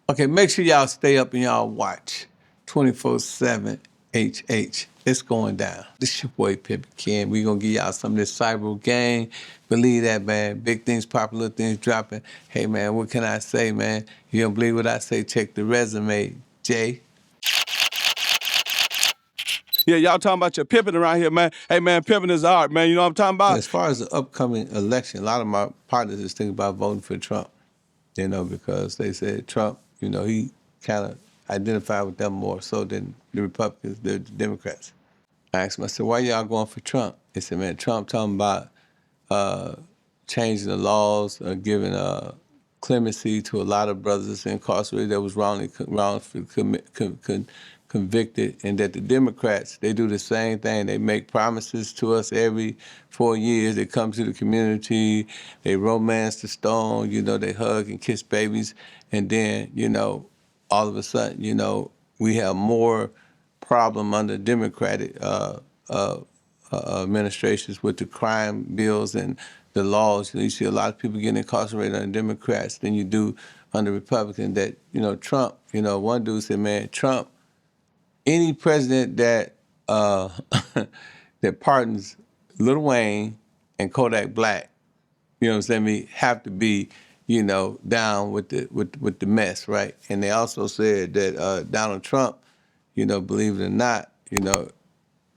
Okay, make sure y'all stay up and y'all watch 24/7 HH. It's going down. This your boy Pimpin Ken. We gonna give y'all some of this cyber gang. Believe that, man. Big things popping, little things dropping. Hey, man, what can I say, man? You don't believe what I say? Check the resume, Jay. Yeah, y'all talking about your pimping around here, man. Hey, man, pimping is art, man. You know what I'm talking about? As far as the upcoming election, a lot of my partners is thinking about voting for Trump. Because they said Trump, he kind of identified with them more so than the Republicans, the Democrats. I asked them, I said, why y'all going for Trump? They said, man, Trump talking about changing the laws, giving clemency to a lot of brothers incarcerated that was wrongfully convicted, and that the Democrats, they do the same thing. They make promises to us every 4 years. They come to the community, they romance the stone, they hug and kiss babies, and then, all of a sudden, we have more problem under Democratic administrations with the crime bills and the laws. You see a lot of people getting incarcerated under Democrats than you do under Republicans. That, Trump, one dude said, man, Trump, any president that that pardons Lil Wayne and Kodak Black, have to be, down with the mess, right? And they also said that Donald Trump, believe it or not,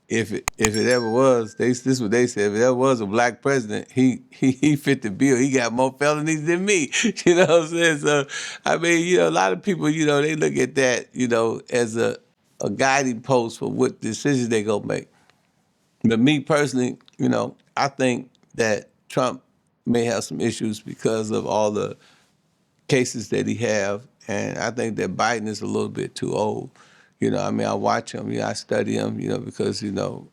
if it ever was, this is what they said. If it ever was a black president, he fit the bill. He got more felonies than me. You know what I'm saying? So I mean, a lot of people, they look at that, as a guiding post for what decisions they gonna make. But me personally, I think that Trump may have some issues because of all the cases that he have, and I think that Biden is a little bit too old. I watch him, I study him, because,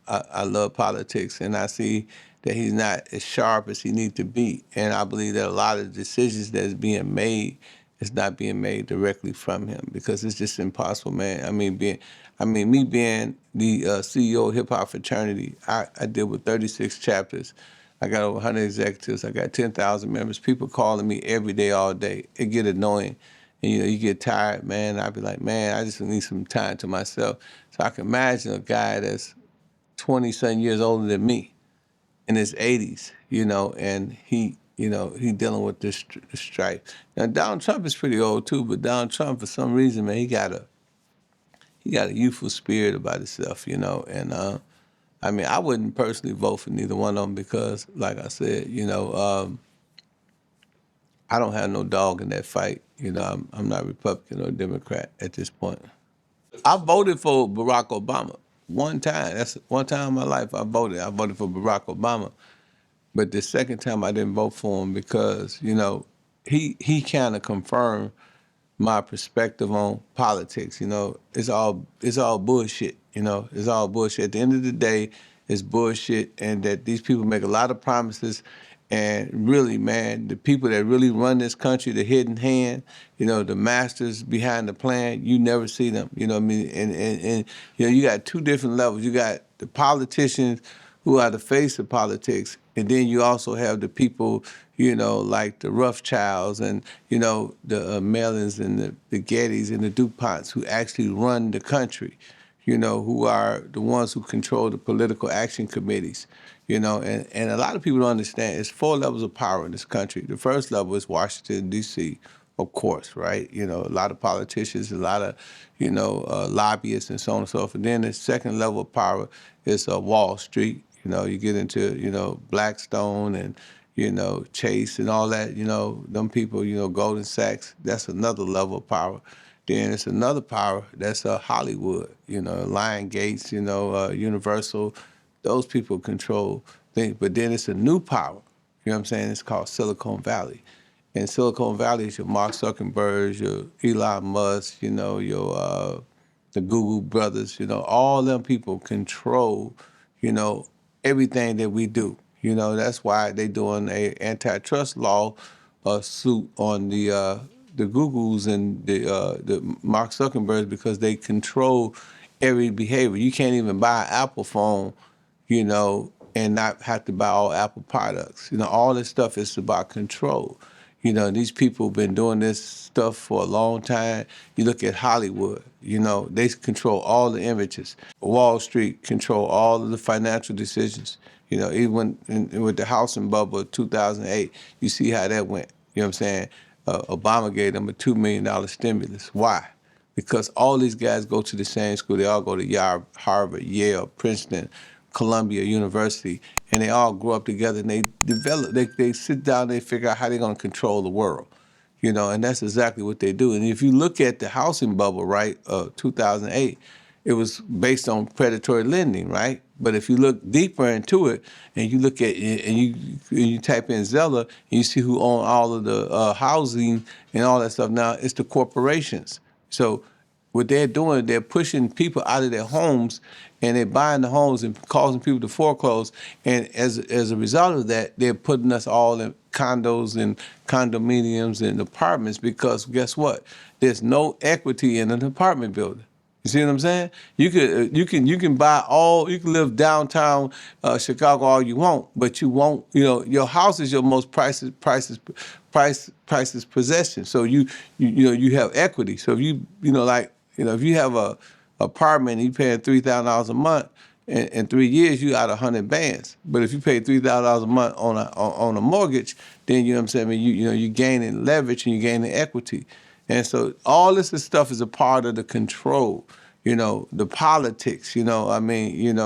I love politics, and I see that he's not as sharp as he needs to be. And I believe that a lot of the decisions that's being made is not being made directly from him, because it's just impossible, man. Me being the CEO of Hip Hop Fraternity, I deal with 36 chapters. I got over 100 executives. I got 10,000 members. People calling me every day, all day. It get annoying. And, you get tired, man. I'd be like, man, I just need some time to myself. So I can imagine a guy that's 20-something years older than me in his 80s, and he dealing with this strife. Now, Donald Trump is pretty old, too, but Donald Trump, for some reason, man, he got a youthful spirit about himself, and I wouldn't personally vote for neither one of them because, like I said, I don't have no dog in that fight. I'm not Republican or Democrat at this point. I voted for Barack Obama one time. That's one time in my life I voted. I voted for Barack Obama. But the second time I didn't vote for him because, he kind of confirmed my perspective on politics. It's all bullshit. It's all bullshit. At the end of the day, it's bullshit, and that these people make a lot of promises. And really, man, the people that really run this country, the hidden hand, the masters behind the plan, you never see them. You know what I mean? And you got two different levels. You got the politicians who are the face of politics, and then you also have the people, like the Rothschilds and, the Mellons and the Gettys and the DuPonts who actually run the country, who are the ones who control the political action committees, and a lot of people don't understand. It's 4 levels of power in this country. The first level is Washington, D.C., of course, right? A lot of politicians, a lot of, lobbyists and so on and so forth. And then the second level of power is Wall Street. You get into, Blackstone and, Chase and all that, them people, Goldman Sachs, that's another level of power. Then it's another power that's Hollywood, Lion Gates, Universal. Those people control things. But then it's a new power, you know what I'm saying? It's called Silicon Valley. And Silicon Valley is your Mark Zuckerberg, your Elon Musk, the Google brothers, all them people control, everything that we do. That's why they doing a antitrust law suit on the Googles and the Mark Zuckerbergs, because they control every behavior. You can't even buy an Apple phone, and not have to buy all Apple products. All this stuff is about control. You know, these people been doing this stuff for a long time. You look at Hollywood, you know, they control all the images. Wall Street control all of the financial decisions. You know, even with the housing bubble of 2008, you see how that went. You know what I'm saying? Obama gave them a $2 million stimulus. Why? Because all these guys go to the same school. They all go to Harvard, Yale, Princeton, Columbia University, and they all grow up together and they develop, they sit down, they figure out how they're gonna control the world. You know, and that's exactly what they do. And if you look at the housing bubble, right, 2008, it was based on predatory lending, right? But if you look deeper into it, and you look at and you type in Zeller, and you see who own all of the housing and all that stuff. Now it's the corporations. So what they're doing, they're pushing people out of their homes, and they're buying the homes and causing people to foreclose. And as a result of that, they're putting us all in condos and condominiums and apartments because guess what? There's no equity in an apartment building. You see what I'm saying? You can buy you can live downtown Chicago all you want, but you won't. You know, your house is your most priceless possession. So you have equity. So if if you have a apartment and you paying $3,000 a month, in 3 years you out 100 bands. But if you pay $3,000 a month on a mortgage, then you know what I'm saying. I mean, you're gaining leverage and you're gaining equity. And so all this stuff is a part of the control, the politics, I mean,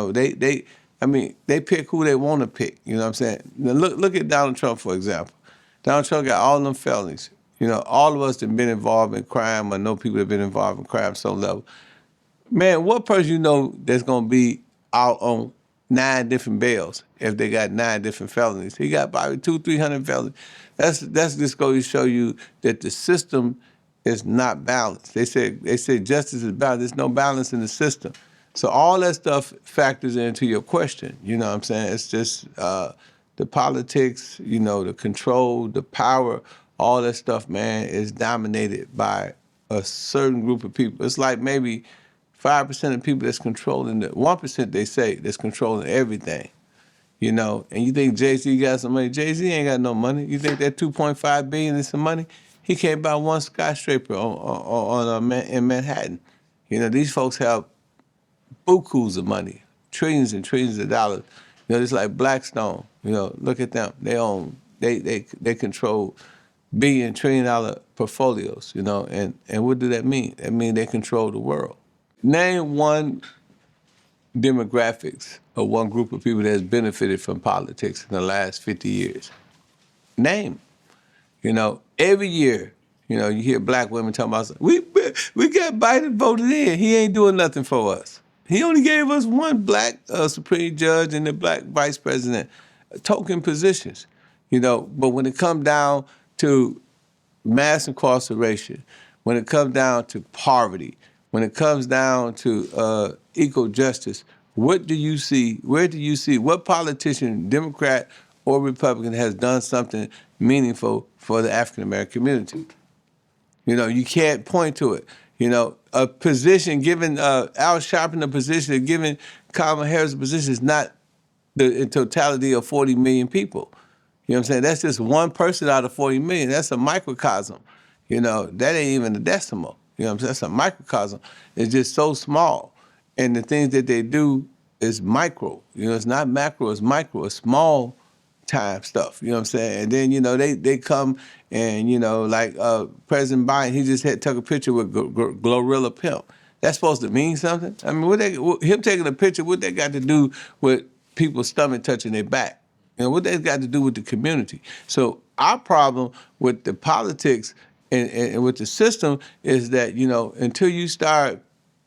they pick who they want to pick, you know what I'm saying? Now look at Donald Trump, for example. Donald Trump got all them felonies. All of us that have been involved in crime or know people that have been involved in crime some level. Man, what person that's going to be out on 9 different bails if they got 9 different felonies? He got probably 200-300 felonies. That's just going to show you that the system is not balanced. They say justice is balanced. There's no balance in the system. So all that stuff factors into your question. You know what I'm saying? It's just the politics, the control, the power, all that stuff, man, is dominated by a certain group of people. It's like maybe 5% of people that's controlling 1% they say that's controlling everything. And you think Jay-Z got some money? Jay-Z ain't got no money. You think that $2.5 billion is some money? He can't buy one skyscraper in Manhattan. These folks have bukus of money, trillions and trillions of dollars. Just like Blackstone. Look at them. They control $1 trillion portfolios. And what do that mean? That means they control the world. Name one demographics or one group of people that has benefited from politics in the last 50 years. Name. Every year, you hear black women talking about, we got Biden voted in. He ain't doing nothing for us. He only gave us one black Supreme Judge and the black Vice President, token positions. But when it comes down to mass incarceration, when it comes down to poverty, when it comes down to equal justice, what do you see? Where do you see what politician, Democrat or Republican, has done something meaningful for the African American community? You can't point to it. A position given Al Sharpton a position, giving Kamala Harris a position is not the totality of 40 million people. You know what I'm saying? That's just one person out of 40 million. That's a microcosm. That ain't even a decimal. You know what I'm saying? That's a microcosm. It's just so small. And the things that they do is micro. It's not macro, it's micro. It's small time stuff. You know what I'm saying? And then, they come and, like President Biden, he just took a picture with Glorilla Pimp. That's supposed to mean something? I mean, him taking a picture, what that got to do with people's stomach touching their back? What that's got to do with the community? So our problem with the politics and with the system is that, until you start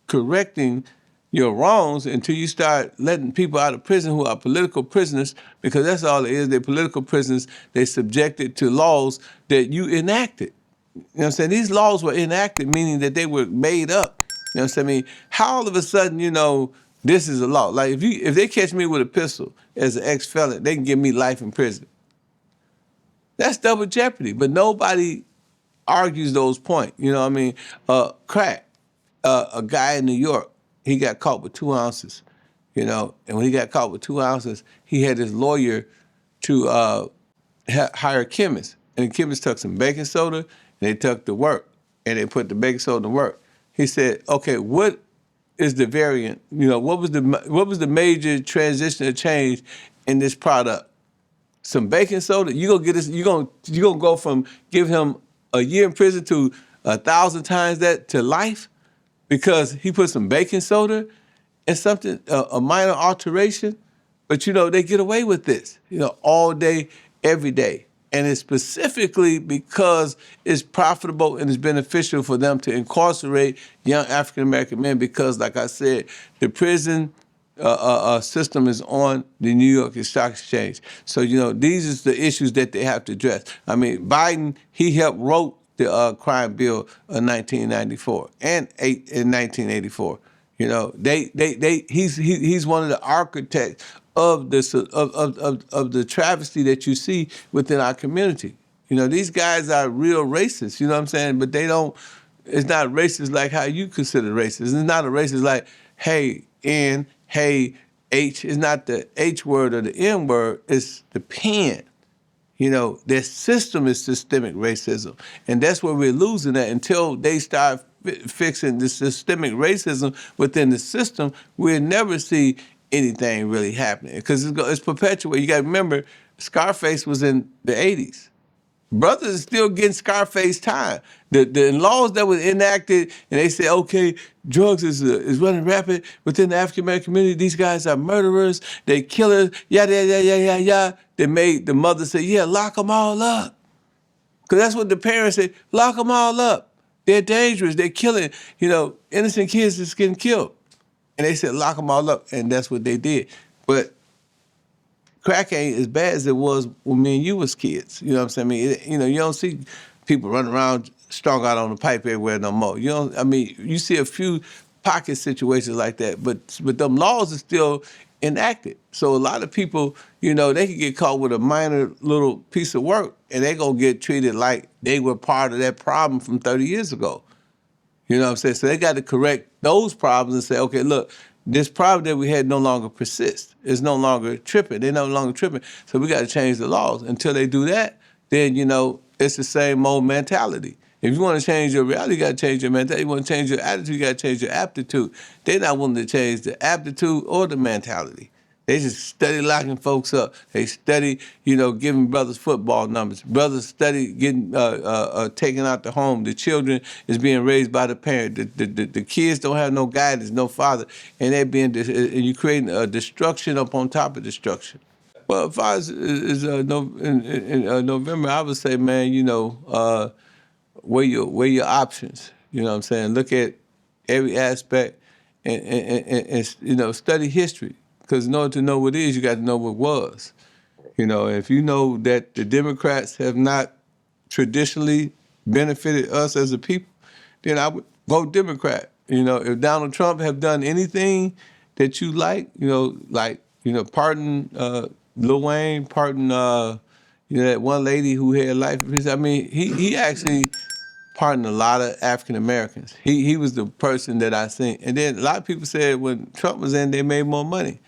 correcting your wrongs, until you start letting people out of prison who are political prisoners, because that's all it is, they're political prisoners, they're subjected to laws that you enacted. You know what I'm saying? These laws were enacted, meaning that they were made up. You know what I'm saying? I mean, how all of a sudden, this is a law? Like if they catch me with a pistol as an ex-felon, they can give me life in prison. That's double jeopardy, but nobody argues those points. You know what I mean? Crack. A guy in New York, he got caught with 2 ounces. And when he got caught with 2 ounces, he had his lawyer to hire a chemist. and the chemist took some baking soda and they took the work and they put the baking soda to work. He said, okay, what is the variant? You know, what was the major transition or change in this product? Some baking soda. You gonna get this? You gonna go from give him a year in prison to 1,000 times that to life because he put some baking soda and something a minor alteration. But you know they get away with this. You know, all day, every day. And it's specifically because it's profitable and it's beneficial for them to incarcerate young African American men because, like I said, the prison system is on the New York Stock Exchange. So, you know, these are the issues that they have to address. I mean, Biden, he helped wrote the crime bill in 1994 and in 1984. You know, he's one of the architects of this of the travesty that you see within our community. You know, these guys are real racists. You know what I'm saying? But they don't. It's not racist like how you consider racist. It's not a racist like hey N, hey H. It's not the H word or the N word. It's the pen. You know, their system is systemic racism. And that's where we're losing at until they start fixing the systemic racism within the system, we'll never see anything really happening because it's perpetuated. You got to remember, Scarface was in the 80s. Brothers are still getting Scarface time. The laws that were enacted, and they say, okay, drugs is running rapid within the African American community. These guys are murderers. They killers. Yada yada yada yada yada. They made the mother say, yeah, lock them all up, because that's what the parents say. Lock them all up. They're dangerous. They're killing. You know, innocent kids is getting killed, and they said lock them all up, and that's what they did. But crack ain't as bad as it was when me and you was kids. You know what I'm saying? I mean, you know, you don't see people running around strung out on the pipe everywhere no more. You don't. I mean, you see a few pocket situations like that, but them laws are still enacted. So a lot of people, you know, they can get caught with a minor little piece of work, and they gonna get treated like they were part of that problem from 30 years ago. You know what I'm saying? So they got to correct those problems and say, okay, look, this problem that we had no longer persists. It's no longer tripping. They're no longer tripping. So we got to change the laws. Until they do that, then, you know, it's the same old mentality. If you want to change your reality, you got to change your mentality. You want to change your attitude, you got to change your aptitude. They're not willing to change the aptitude or the mentality. They just study locking folks up. They study, you know, giving brothers football numbers. Brothers study getting taken out the home. The children is being raised by the parent. The kids don't have no guidance, no father, and they're being and you creating a destruction upon top of destruction. Well, if I was in November, I would say, man, you know, weigh your options. You know what I'm saying? Look at every aspect and you know, study history. Because in order to know what is, you got to know what was. You know, if you know that the Democrats have not traditionally benefited us as a people, then I would vote Democrat. You know, if Donald Trump have done anything that you like, pardon Lil Wayne, pardon that one lady who had life. I mean, he actually pardoned a lot of African Americans. He was the person that I seen. And then a lot of people said when Trump was in, they made more money.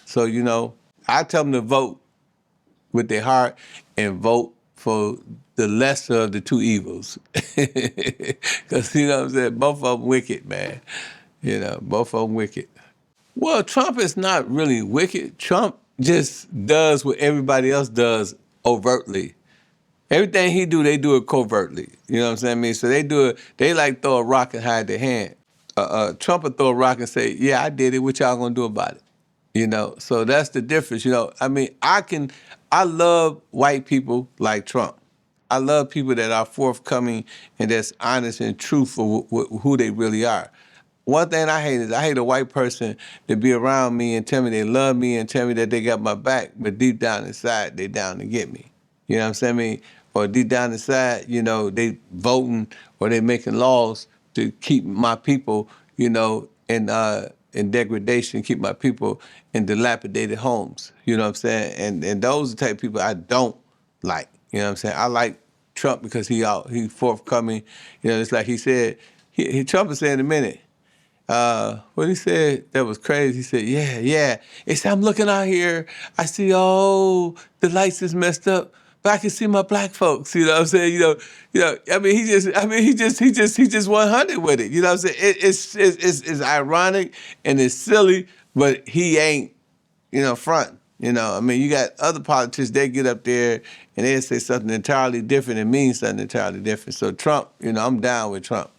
So, you know, I tell them to vote with their heart and vote for the lesser of the two evils. Because, you know what I'm saying, both of them wicked, man. You know, both of them wicked. Well, Trump is not really wicked. Trump just does what everybody else does overtly. Everything he do, they do it covertly. You know what I'm saying? I mean, so they do it, they like throw a rock and hide their hand. Trump would throw a rock and say, yeah, I did it. What y'all gonna do about it? You know, so that's the difference. You know, I mean, I love white people like Trump. I love people that are forthcoming and that's honest and truthful with who they really are. One thing I hate is I hate a white person to be around me and tell me they love me and tell me that they got my back, but deep down inside, they down to get me. You know what I'm saying? I mean, or deep down inside, you know, they voting or they making laws to keep my people, you know, in degradation, keep my people in dilapidated homes. You know what I'm saying? And those are the type of people I don't like. You know what I'm saying? I like Trump because he forthcoming. You know, it's like he said, Trump was saying in a minute, what he said that was crazy. He said, yeah. He said, I'm looking out here. I see, the lights is messed up, I can see my black folks, you know what I'm saying? I mean, he just 100 with it. You know what I'm saying? It's ironic and it's silly, but he ain't, front. I mean, you got other politicians, they get up there and they say something entirely different and mean something entirely different. So Trump, I'm down with Trump.